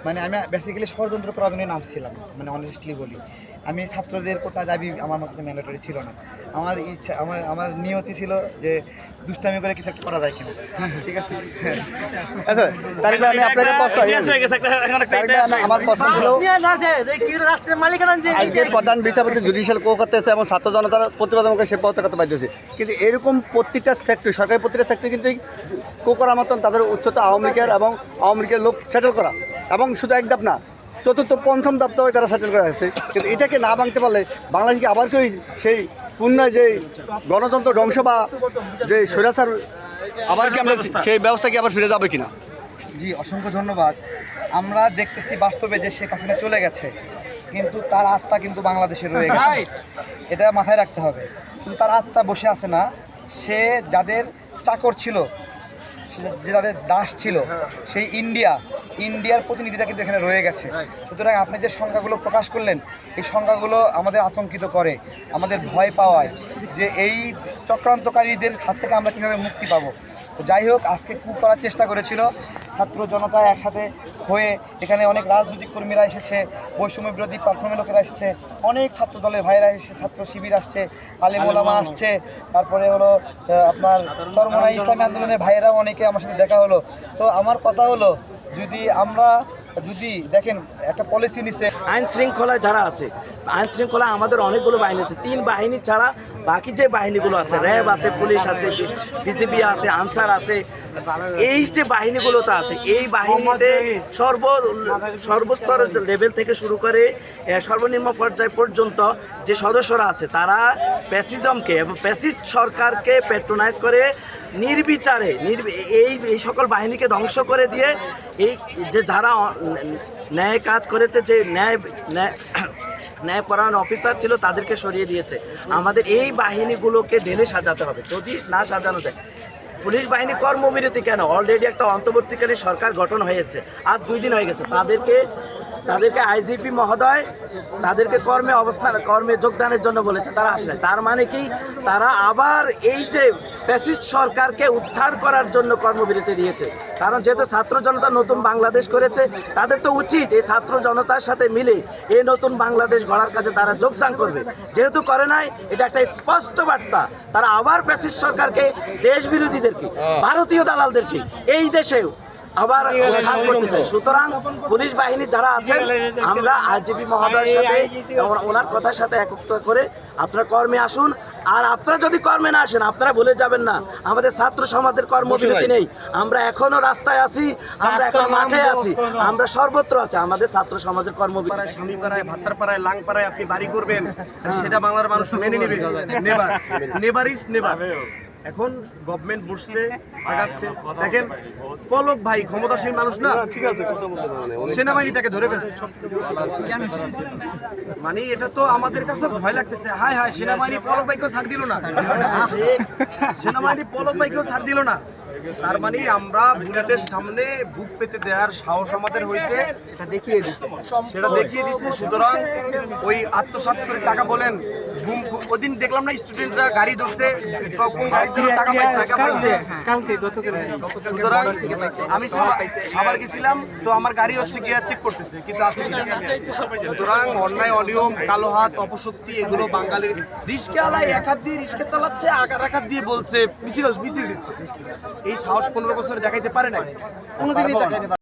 মানে আমি বেসিক্যালি ষড়যন্ত্র করার জন্য নামছিলাম, মানে অনেস্টলি বলি। আমি ছাত্রদের কোটা দাবি আমার কাছে ম্যান্ডেটরি ছিল না। আমার ইচ্ছা, আমার নিয়তি ছিল যে দুষ্টামি করে কিছু একটা করা যায় কিনা। ঠিক আছে। আচ্ছা, তারিক ভাই, আমি আপনাকে আমার প্রশ্ন ছিল, আজকে প্রধান বিচারপতি জুডিশিয়াল কো করতেছে এবং ছাত্র জনতার প্রতিবাদকে সে পথে করতে বাধ্য হয়েছে, কিন্তু এরকম প্রত্যেকটা সেক্টর, সরকারি প্রত্যেকটা সেক্টর কিন্তু কো করার মতন তাদের উচ্চতা আওয়ামী লীগের এবং আওয়ামী লীগের লোক সেটেল করা, এবং শুধু এক ধাপ না, চতুর্থ পঞ্চম দপ্তরে তারা সেটেল করা হয়েছে। কিন্তু এটাকে না ভাঙতে পারলে বাংলাদেশকে আবার কেউ সেই পুনরায় যে গণতন্ত্র ধ্বংস বা যে স্বৈরাচার, আবার কি আমরা সেই ব্যবস্থা কি আবার ফিরে যাবে কিনা? জি, অসংখ্য ধন্যবাদ। আমরা দেখতেছি বাস্তবে যে শেখ হাসিনা চলে গেছে, কিন্তু তার আত্মা কিন্তু বাংলাদেশে রয়ে গেছে। এটা মাথায় রাখতে হবে। শুধু তার আত্মা বসে আছে না, সে যাদের চাকর ছিল, যে যাদের দাস ছিল, সেই ইন্ডিয়ার প্রতিনিধিটা কিন্তু এখানে রয়ে গেছে। সুতরাং আপনি যে সংখ্যাগুলো প্রকাশ করলেন, এই সংখ্যাগুলো আমাদের আতঙ্কিত করে, আমাদের ভয় পাওয়ায় যে এই চক্রান্তকারীদের হাত থেকে আমরা কীভাবে মুক্তি পাবো। তো যাই হোক, আজকে কূপ করার চেষ্টা করেছিল ছাত্র জনতা একসাথে হয়ে। এখানে অনেক রাজনৈতিক কর্মীরা এসেছে, বৈষম্য বিরোধী প্ল্যাটফর্মের লোকেরা এসেছে, অনেক ছাত্র দলের ভাইরা এসেছে, ছাত্র শিবির আসছে, আলেম ওলামা আসছে, তারপরে হলো আপনার চরমনাই ইসলামী আন্দোলনের ভাইয়েরাও অনেকে আমার সাথে দেখা হলো। তো আমার কথা হলো, যদি দেখেন একটা পলিসি নিচ্ছে, আইন শৃঙ্খলায় যারা আছে, আইন শৃঙ্খলায় আমাদের অনেকগুলো বাহিনী আছে। 3 বাহিনী ছাড়া বাকি যে বাহিনীগুলো আছে, র্যাব আছে, পুলিশ আছে, বিজিবি আছে, আনসার আছে, এই যে বাহিনীগুলোতে আছে, এই বাহিনীতে সর্বস্তরের লেভেল থেকে শুরু করে সর্বনিম্ন পর্যায় পর্যন্ত যে সদস্যরা আছে, তারা ফ্যাসিজমকে এবং ফ্যাসিস্ট সরকারকে প্যাট্রোনাইজ করে নির্বিচারে এই সকল বাহিনীকে ধ্বংস করে দিয়ে এই যে যারা ন্যায় কাজ করেছে, যে ন্যায়পরায়ণ অফিসার ছিল, তাদেরকে সরিয়ে দিয়েছে। আমাদের এই বাহিনীগুলোকে ঢেলে সাজাতে হবে। যদি না সাজানো যায়, পুলিশ বাহিনী কর্মবিরতি কেন? অলরেডি একটা অন্তর্বর্তীকালীন সরকার গঠন হয়েছে, আজ 2 দিন হয়ে গেছে। তাদেরকে আইজিপি মহোদয় তাদেরকে কর্মে যোগদানের জন্য বলেছে, তারা আসলে তার মানে কি, তারা আবার এই যে ফ্যাসিস্ট সরকারকে উদ্ধার করার জন্য কর্মবিরতি দিয়েছে। কারণ যেহেতু ছাত্র জনতা নতুন বাংলাদেশ করেছে, তাদের তো উচিত এই ছাত্র জনতার সাথে মিলে এই নতুন বাংলাদেশ গড়ার কাজে তারা যোগদান করবে। যেহেতু করে নাই, এটা একটা স্পষ্ট বার্তা, তারা আবার ফ্যাসিস্ট সরকারকে, দেশ বিরোধীদেরকে, ভারতীয় দালালদেরকে এই দেশেও আবার উত্থান করতে চাই। সুতরাং পুলিশ বাহিনী যারা আছেন, আমরা আইজিপি মহোদয়ের সাথে, ওনার কথার সাথে একত্র করে আপনারা কর্মে আসুন। আর আপনারা যদি কর্মে না আসেন, আপনারা ভুলে যাবেন না আমাদের ছাত্র সমাজের কর্মবিরতি নেই। আমরা এখনো রাস্তায় আছি, আমরা এখন মাঠে আছি, আমরা সর্বত্র আছি। আমাদের ছাত্র সমাজের কর্মবিরতি, স্বামীপাড়ায়, ভাতারপাড়ায়, লাংপাড়ায় আপনি বাড়ি করবেন, সেটা বাংলার মানুষ মেনে নেবে। Never is never. এখন গভর্নমেন্ট বসছে, আগাচ্ছে। দেখেন পলক ভাই ক্ষমতাসীন মানুষ না, ঠিক আছে, সেনাবাহিনী তাকে ধরে ফেলছে। মানে এটা তো আমাদের কাছে ভয় লাগতেছে। হায় হায়, সেনাবাহিনী পলক ভাইকেও ছাড় দিল না, সেনাবাহিনী পলক ভাইকেও ছাড় দিল না। তার মানে আমরা বুলেটের সামনে বুক পেতে দেওয়ার সাহস আমাদের হয়েছে, সেটা দেখিয়ে দিছে। সুতরাং ওই আত্মসাৎ করে টাকা বলেন, ওদিন দেখলাম না স্টুডেন্টরা গাড়ি ধরছে, টাকা পাইছে। সুতরাং আমি সাবার গেছিলাম, তো আমার গাড়ি হচ্ছে গিয়ে চেক করতেছে কিছু আছে কিনা। সুতরাং অন্যায়, অনিয়ম, কালো হাত, অপশক্তি, এগুলো বাঙালির। রিস্কে আলাই এক হাত দিয়ে রিস্কে চালাচ্ছে, এক হাত দিয়ে বলছে মিছিল দিচ্ছে। এই সাহস 15 বছরে দেখাইতে পারে না, কোনোদিনই দেখাইতে পারে।